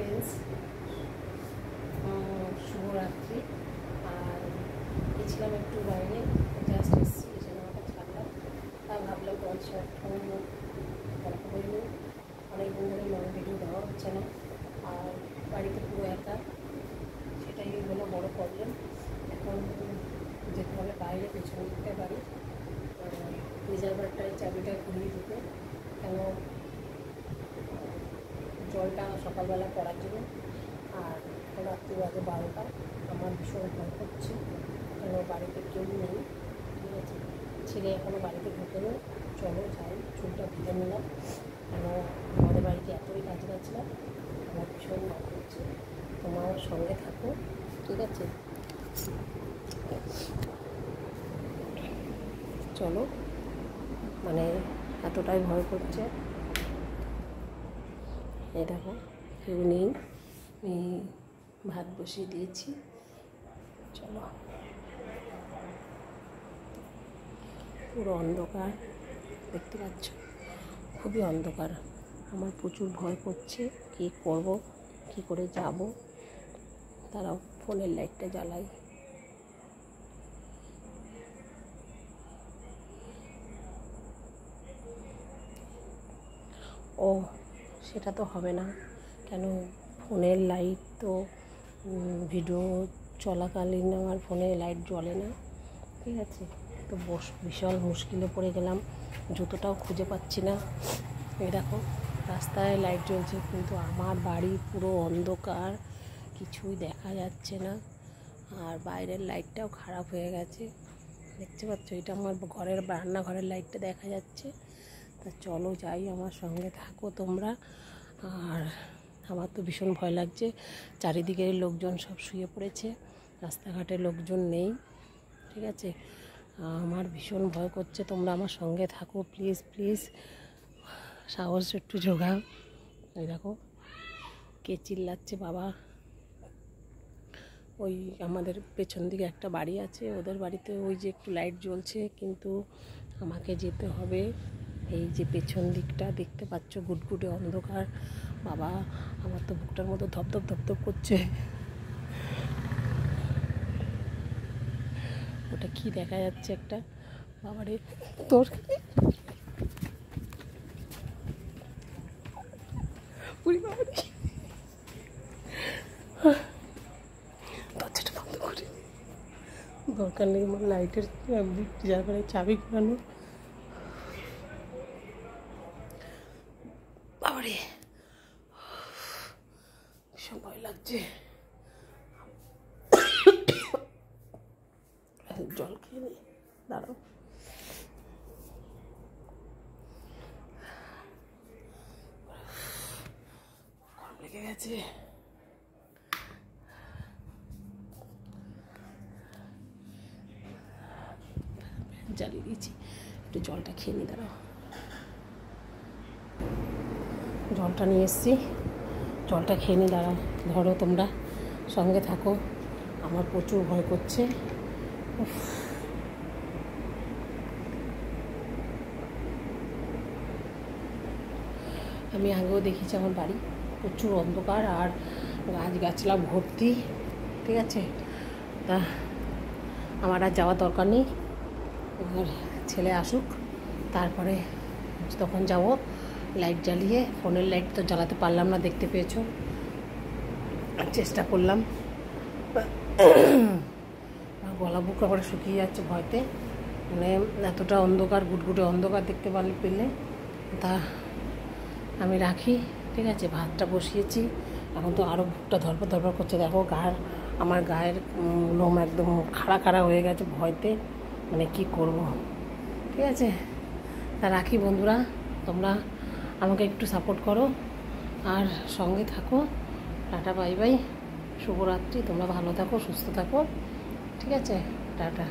Friends, শুভরাত্রি। আর গেছিলাম একটু বাইরে, জাস্ট এসেছি, এসে আমাকে ছাড়লাম। তা ভাবলাম তোমার সঙ্গে গল্প করিনি, অনেকদিন ধরে লং ভিডিও দেওয়া হচ্ছে না, আর বাড়িতে পুরো একা, সেটাই হলো বড় প্রবলেম। এখন যেতে হবে বাইরে, পেছন দিকটা বাড়ি রিজার্ভারটায় চাবিটা ঘুরিয়ে দিতে, কেন জলটা সকালবেলা পড়ার জন্য। আর রাত্রি বাজে 12টা। আমার ভীষণ ভয় করছে, কেন বাড়িতে কেউ নেই, ঠিক আছে। ছেলে এখনও বাড়িতে ঢুকে নেই। চলো যাই, চুলটা ভিজে নিলাম, কেন আমাদের বাড়িতে এতই কাজ গাছলাম, আমার ভীষণ ভয় করছে। তোমার সঙ্গে থাকো, ঠিক আছে। চলো, মানে এতটাই ভয় করছে। এই দেখো কেউ নেই, আমি ভাত বসিয়ে দিয়েছি। চলো, পুরো অন্ধকার, দেখতে পাচ্ছ, খুবই অন্ধকার। আমার প্রচুর ভয় করছে, কী করব, কী করে যাব। তারাও ফোনের লাইটটা জ্বালাই। ও সেটা তো হবে না, কেন ফোনের লাইট তো ভিডিও চলাকালীন আমার ফোনের লাইট জ্বলে না, ঠিক আছে। তো বিশাল মুশকিলে পড়ে গেলাম, জুতোটাও খুঁজে পাচ্ছি না। এই দেখো রাস্তায় লাইট জ্বলছে, কিন্তু আমার বাড়ি পুরো অন্ধকার, কিছুই দেখা যাচ্ছে না। আর বাইরের লাইটটাও খারাপ হয়ে গেছে, দেখতে পাচ্ছ। এটা আমার ঘরের রান্নাঘরের লাইটটা দেখা যাচ্ছে। তা চলো যাই, আমার সঙ্গে থাকো তোমরা। আর আমার তো ভীষণ ভয় লাগছে, চারিদিকের লোকজন সব শুয়ে পড়েছে, রাস্তাঘাটে লোকজন নেই, ঠিক আছে। আমার ভীষণ ভয় করছে, তোমরা আমার সঙ্গে থাকো প্লিজ প্লিজ, সাহস একটু জোগাও। এই দেখো কে চিল্লাচ্ছে বাবা। ওই আমাদের পেছন দিকে একটা বাড়ি আছে, ওদের বাড়িতে ওই যে একটু লাইট জ্বলছে, কিন্তু আমাকে যেতে হবে। এই যে পেছন দিকটা দেখতে পাচ্ছ, গুটগুটে অন্ধকার। বাবা, আমার তো বুকটার মতো ধপধপ ধপধপ করছে। ওটা কি দেখা যাচ্ছে একটা, বাবারে তোর দরজাটা বন্ধ করে, দরকার নেই আমার লাইটের জায়গায় চাবি ঘোরানো। বাবারে ভীষণ ভয় লাগছে। জল খেয়ে নি, দাঁড়াও। গরম লেগে গেছে। জ্বালিয়ে দিয়েছি, একটু জলটা খেয়ে নি, দাঁড়াও। জলটা নিয়ে এসছি, জলটা খেয়ে নি, দাঁড়াও। ধরো তোমরা সঙ্গে থাকো, আমার প্রচুর ভয় করছে। আমি আগেও দেখেছি আমার বাড়ি প্রচুর অন্ধকার আর গাছগাছলা ভর্তি, ঠিক আছে। তা আমার আর যাওয়ার দরকার নেই, আমার ছেলে আসুক, তারপরে তখন যাব। লাইট জ্বালিয়ে, ফোনের লাইট তো জ্বালাতে পারলাম না, দেখতে পেয়েছো, চেষ্টা করলাম। গলা বুক আবার শুকিয়ে যাচ্ছে ভয়তে, মানে এতটা অন্ধকার, গুটগুটে অন্ধকার দেখতে পেলে। তা আমি রাখি, ঠিক আছে। ভাতটা বসিয়েছি, এখন তো আরও বুকটা ধরপর ধরপর করছে। দেখো আমার গায়ের লোম একদম খাড়া খাড়া হয়ে গেছে ভয়তে, মানে কি করব, ঠিক আছে। তা রাখি বন্ধুরা, তোমরা আমাকে একটু সাপোর্ট করো আর সঙ্গে থাকো। টাটা, বাই বাই, শুভরাত্রি। তোমরা ভালো থাকো, সুস্থ থাকো, ঠিক আছে। টাটা।